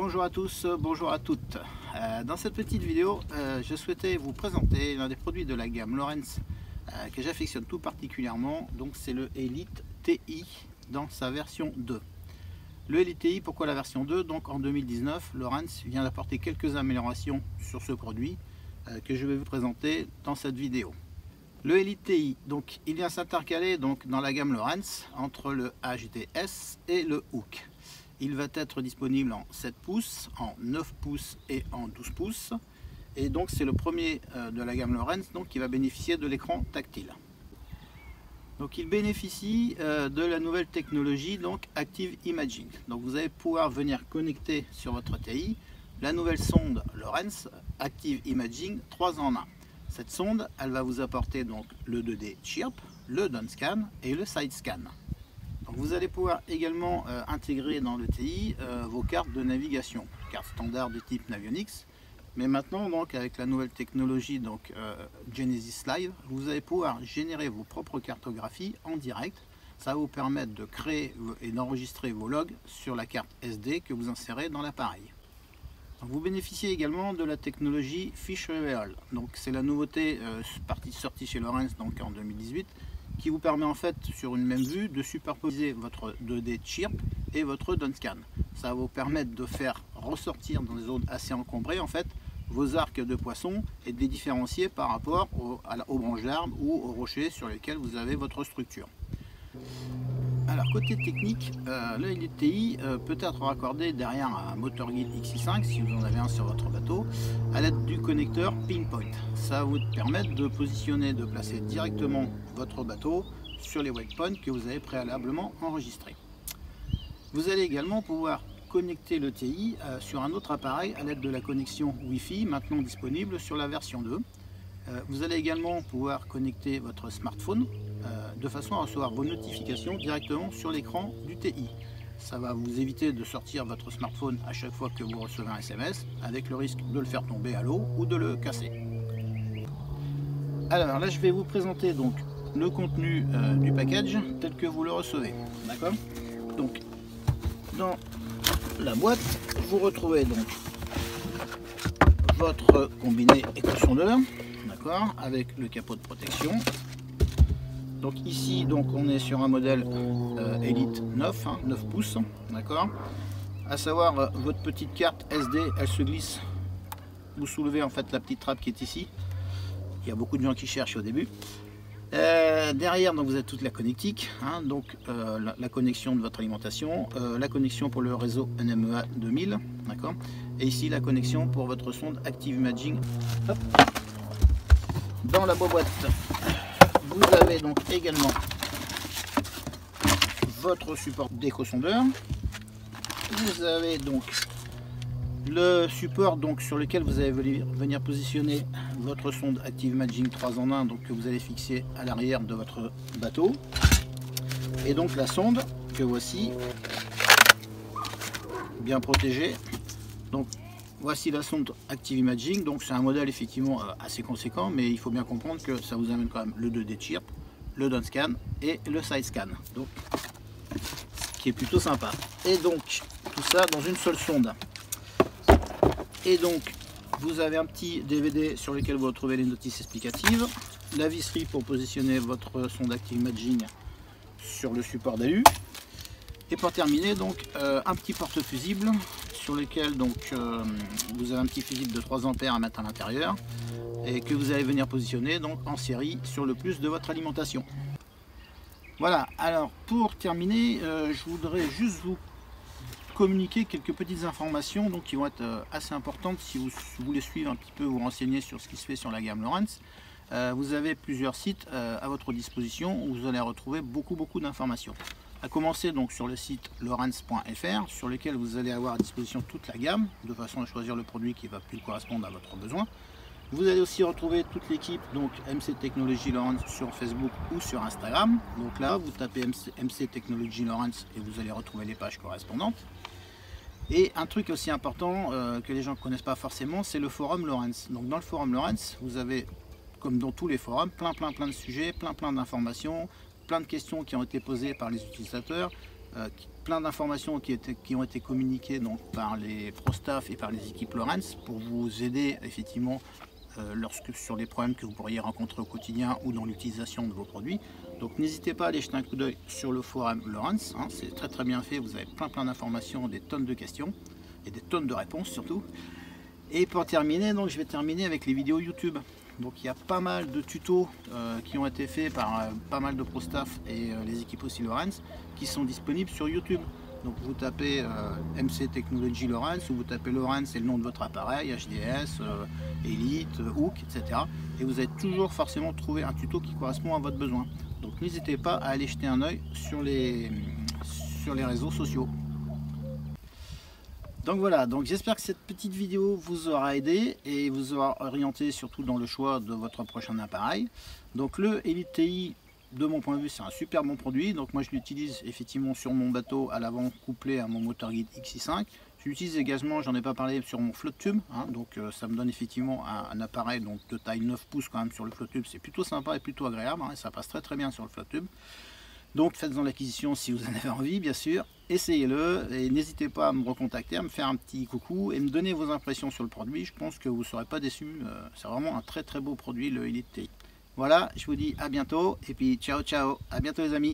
Bonjour à tous, bonjour à toutes. Dans cette petite vidéo, je souhaitais vous présenter l'un des produits de la gamme Lowrance que j'affectionne tout particulièrement. Donc c'est le Elite TI dans sa version 2. Le Elite TI, pourquoi la version 2? Donc en 2019, Lowrance vient d'apporter quelques améliorations sur ce produit que je vais vous présenter dans cette vidéo. Le Elite TI, donc il vient s'intercaler donc dans la gamme Lowrance entre le HDS et le Hook. Il va être disponible en 7 pouces, en 9 pouces et en 12 pouces. Et donc c'est le premier de la gamme Lowrance donc, qui va bénéficier de l'écran tactile. Donc il bénéficie de la nouvelle technologie donc Active Imaging. Donc vous allez pouvoir venir connecter sur votre TI la nouvelle sonde Lowrance Active Imaging 3 en 1. Cette sonde, elle va vous apporter donc le 2D Chirp, le Downscan et le Side Scan. Donc vous allez pouvoir également intégrer dans le TI vos cartes de navigation, cartes standards de type Navionics. Mais maintenant, donc, avec la nouvelle technologie donc, Genesis Live, vous allez pouvoir générer vos propres cartographies en direct. Ça va vous permettre de créer et d'enregistrer vos logs sur la carte SD que vous insérez dans l'appareil. Vous bénéficiez également de la technologie Fish Reveal. Donc c'est la nouveauté sortie chez Lowrance donc en 2018. Qui vous permet en fait sur une même vue de superposer votre 2D Chirp et votre Downscan. Ça va vous permettre de faire ressortir dans des zones assez encombrées en fait vos arcs de poissons et de les différencier par rapport aux branches d'arbres ou aux rochers sur lesquels vous avez votre structure. Alors côté technique, le Elite TI peut être raccordé derrière un moteur guide XI5 si vous en avez un sur votre bateau à l'aide du connecteur Pinpoint. Ça va vous permettre de positionner, de placer directement votre bateau sur les waypoints que vous avez préalablement enregistrés. Vous allez également pouvoir connecter le TI sur un autre appareil à l'aide de la connexion Wi-Fi maintenant disponible sur la version 2. Vous allez également pouvoir connecter votre smartphone de façon à recevoir vos notifications directement sur l'écran du TI. Ça va vous éviter de sortir votre smartphone à chaque fois que vous recevez un SMS avec le risque de le faire tomber à l'eau ou de le casser. Alors là je vais vous présenter donc le contenu du package tel que vous le recevez. D'accord? Donc dans la boîte vous retrouvez donc votre combiné éco-sondeur, d'accord, avec le capot de protection. Donc ici donc on est sur un modèle Elite 9, 9 pouces, d'accord. À savoir votre petite carte SD, elle se glisse. Vous soulevez en fait la petite trappe qui est ici. Il y a beaucoup de gens qui cherchent au début. Derrière donc vous avez toute la connectique, donc la connexion de votre alimentation, la connexion pour le réseau NMEA 2000, d'accord. Et ici la connexion pour votre sonde Active Imaging. Hop. Dans la boîte, vous avez donc également votre support d'éco-sondeur. Vous avez donc le support donc sur lequel vous allez venir positionner votre sonde Active Imaging 3 en 1 donc que vous allez fixer à l'arrière de votre bateau. Et donc la sonde que voici bien protégée. Donc voici la sonde Active Imaging, donc c'est un modèle effectivement assez conséquent, mais il faut bien comprendre que ça vous amène quand même le 2D Chirp, le Downscan et le Side Scan, donc ce qui est plutôt sympa. Et donc tout ça dans une seule sonde. Et donc vous avez un petit DVD sur lequel vous retrouvez les notices explicatives, la visserie pour positionner votre sonde Active Imaging sur le support d'alu, et pour terminer donc un petit porte-fusible sur lequel donc vous avez un petit fusible de 3 ampères à mettre à l'intérieur et que vous allez venir positionner donc en série sur le plus de votre alimentation. Voilà, alors pour terminer, je voudrais juste vous communiquer quelques petites informations donc qui vont être assez importantes si vous voulez suivre un petit peu, vous renseigner sur ce qui se fait sur la gamme Lowrance. Vous avez plusieurs sites à votre disposition où vous allez retrouver beaucoup d'informations. À commencer donc sur le site lowrance.fr sur lequel vous allez avoir à disposition toute la gamme de façon à choisir le produit qui va plus correspondre à votre besoin. Vous allez aussi retrouver toute l'équipe donc MC Technology Lowrance sur Facebook ou sur Instagram. Donc là vous tapez MC Technology Lowrance et vous allez retrouver les pages correspondantes. Et un truc aussi important que les gens ne connaissent pas forcément, c'est le forum Lowrance. Donc dans le forum Lowrance, vous avez, comme dans tous les forums, plein de sujets, plein d'informations, plein de questions qui ont été posées par les utilisateurs, plein d'informations qui ont été communiquées donc, par les pro staff et par les équipes Lawrence pour vous aider effectivement sur les problèmes que vous pourriez rencontrer au quotidien ou dans l'utilisation de vos produits. Donc n'hésitez pas à aller jeter un coup d'œil sur le forum Lawrence, hein, c'est très bien fait, vous avez plein d'informations, des tonnes de questions et des tonnes de réponses surtout. Et pour terminer, donc, je vais terminer avec les vidéos YouTube. Donc il y a pas mal de tutos qui ont été faits par pas mal de pro staff et les équipes aussi Lawrence qui sont disponibles sur YouTube. Donc vous tapez MC Technology Lawrence ou vous tapez Lawrence et le nom de votre appareil, HDS, Elite, Hook, etc. Et vous allez toujours forcément trouver un tuto qui correspond à votre besoin. Donc n'hésitez pas à aller jeter un œil sur les réseaux sociaux. Donc voilà, donc j'espère que cette petite vidéo vous aura aidé et vous aura orienté surtout dans le choix de votre prochain appareil. Donc le Elite TI, de mon point de vue, c'est un super bon produit. Donc moi je l'utilise effectivement sur mon bateau à l'avant couplé à mon moteur guide XI5. Je l'utilise également, j'en ai pas parlé, sur mon flotte tube, hein, donc ça me donne effectivement un appareil donc, de taille 9 pouces quand même sur le flotte tube. C'est plutôt sympa et plutôt agréable, hein, et ça passe très bien sur le flotte tube. Donc faites-en l'acquisition si vous en avez envie, bien sûr. Essayez-le et n'hésitez pas à me recontacter, à me faire un petit coucou et me donner vos impressions sur le produit. Je pense que vous ne serez pas déçus. C'est vraiment un très beau produit, le Elite TI. Voilà, je vous dis à bientôt et puis ciao, à bientôt les amis.